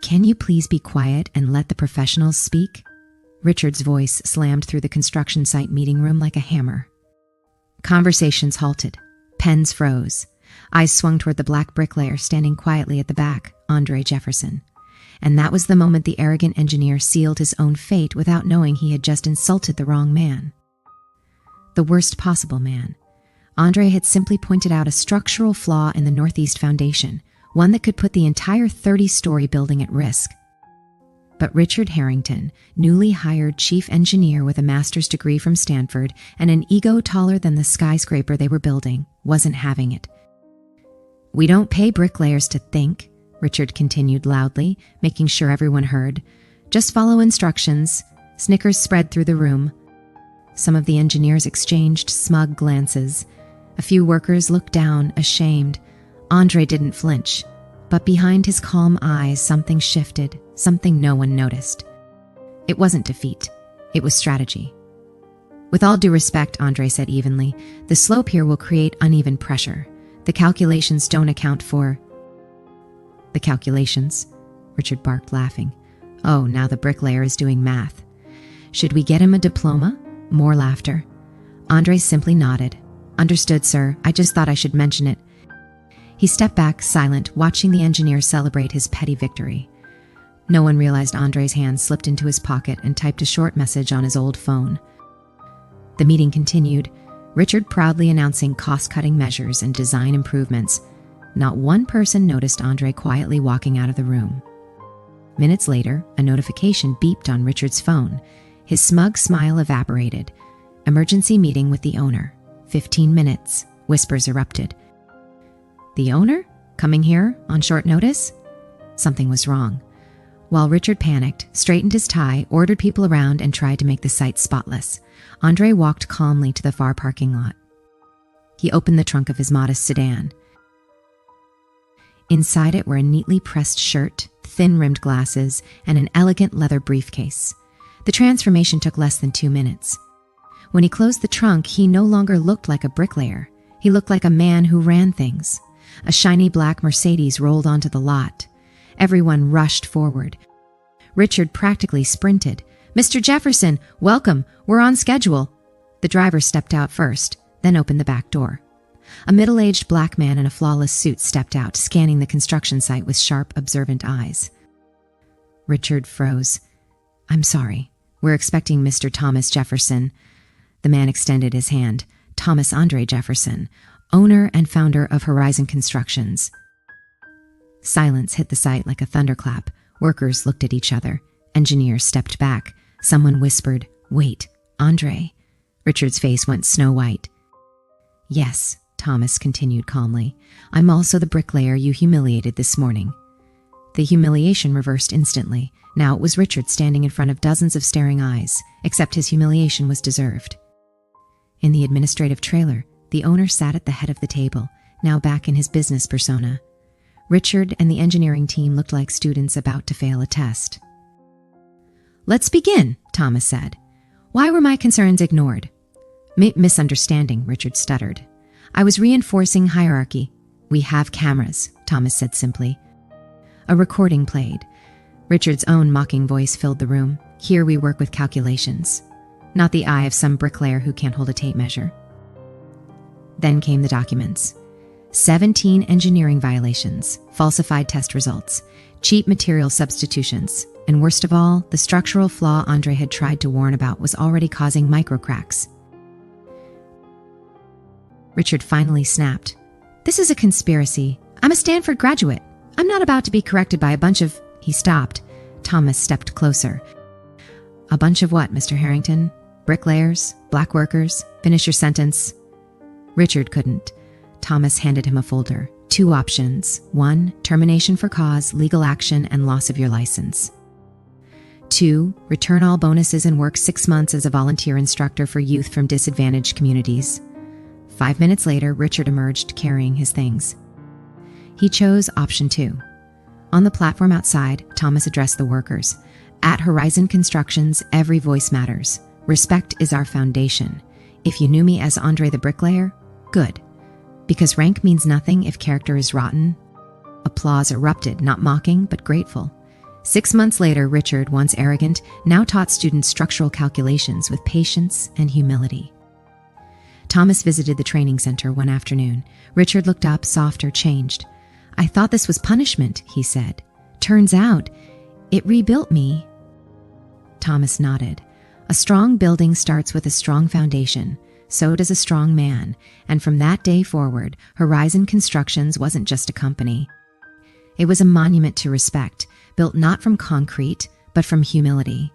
Can you please be quiet and let the professionals speak? Richard's voice slammed through the construction site meeting room like a hammer. Conversations halted. Pens froze. Eyes swung toward the black bricklayer standing quietly at the back, Andre Jefferson. And that was the moment the arrogant engineer sealed his own fate without knowing he had just insulted the wrong man. The worst possible man. Andre had simply pointed out a structural flaw in the Northeast Foundation, one that could put the entire 30-story building at risk. But Richard Harrington, newly hired chief engineer with a master's degree from Stanford and an ego taller than the skyscraper they were building, wasn't having it. "We don't pay bricklayers to think," Richard continued loudly, making sure everyone heard. "Just follow instructions." Snickers spread through the room. Some of the engineers exchanged smug glances. A few workers looked down, ashamed. Andre didn't flinch, but behind his calm eyes something shifted, something no one noticed. It wasn't defeat, it was strategy. "With all due respect," Andre said evenly, "the slope here will create uneven pressure. The calculations don't account for—" "The calculations?" Richard barked, laughing. "Oh, now the bricklayer is doing math. Should we get him a diploma?" More laughter. Andre simply nodded. "Understood, sir. I just thought I should mention it." He stepped back, silent, watching the engineer celebrate his petty victory. No one realized Andre's hand slipped into his pocket and typed a short message on his old phone. The meeting continued, Richard proudly announcing cost-cutting measures and design improvements. Not one person noticed Andre quietly walking out of the room. Minutes later, a notification beeped on Richard's phone. His smug smile evaporated. "Emergency meeting with the owner. 15 minutes. Whispers erupted. "The owner? Coming here on short notice?" Something was wrong. While Richard panicked, straightened his tie, ordered people around, and tried to make the site spotless, Andre walked calmly to the far parking lot. He opened the trunk of his modest sedan. Inside it were a neatly pressed shirt, thin-rimmed glasses, and an elegant leather briefcase. The transformation took less than 2 minutes. When he closed the trunk, he no longer looked like a bricklayer. He looked like a man who ran things. A shiny black Mercedes rolled onto the lot. Everyone rushed forward. Richard practically sprinted. "Mr. Jefferson, welcome. We're on schedule." The driver stepped out first, then opened the back door. A middle-aged black man in a flawless suit stepped out, scanning the construction site with sharp, observant eyes. Richard froze. "I'm sorry. We're expecting Mr. Thomas Jefferson." The man extended his hand. "Thomas Andre Jefferson, owner and founder of Horizon Constructions." Silence hit the site like a thunderclap. Workers looked at each other. Engineers stepped back. Someone whispered, "Wait, Andre." Richard's face went snow-white. "Yes," Thomas continued calmly. "I'm also the bricklayer you humiliated this morning." The humiliation reversed instantly. Now it was Richard standing in front of dozens of staring eyes, except his humiliation was deserved. In the administrative trailer, the owner sat at the head of the table, now back in his business persona. Richard and the engineering team looked like students about to fail a test. "Let's begin," Thomas said. "Why were my concerns ignored?" Misunderstanding," Richard stuttered. "I was reinforcing hierarchy." "We have cameras," Thomas said simply. A recording played. Richard's own mocking voice filled the room. "Here we work with calculations, not the eye of some bricklayer who can't hold a tape measure." Then came the documents. 17 engineering violations, falsified test results, cheap material substitutions, and worst of all, the structural flaw Andre had tried to warn about was already causing microcracks. Richard finally snapped. "This is a conspiracy. I'm a Stanford graduate. I'm not about to be corrected by a bunch of—" He stopped. Thomas stepped closer. "A bunch of what, Mr. Harrington? Bricklayers? Black workers? Finish your sentence." Richard couldn't. Thomas handed him a folder. 2 options. 1, termination for cause, legal action, and loss of your license. 2, return all bonuses and work 6 months as a volunteer instructor for youth from disadvantaged communities. 5 minutes later, Richard emerged carrying his things. He chose option 2. On the platform outside, Thomas addressed the workers. "At Horizon Constructions, every voice matters. Respect is our foundation. If you knew me as Andre the Bricklayer, good. Because rank means nothing if character is rotten." Applause erupted, not mocking, but grateful. 6 months later, Richard, once arrogant, now taught students structural calculations with patience and humility. Thomas visited the training center one afternoon. Richard looked up, softer, changed. "I thought this was punishment," he said. "Turns out, it rebuilt me." Thomas nodded. "A strong building starts with a strong foundation. So does a strong man." And from that day forward, Horizon Constructions wasn't just a company. It was a monument to respect, built not from concrete, but from humility.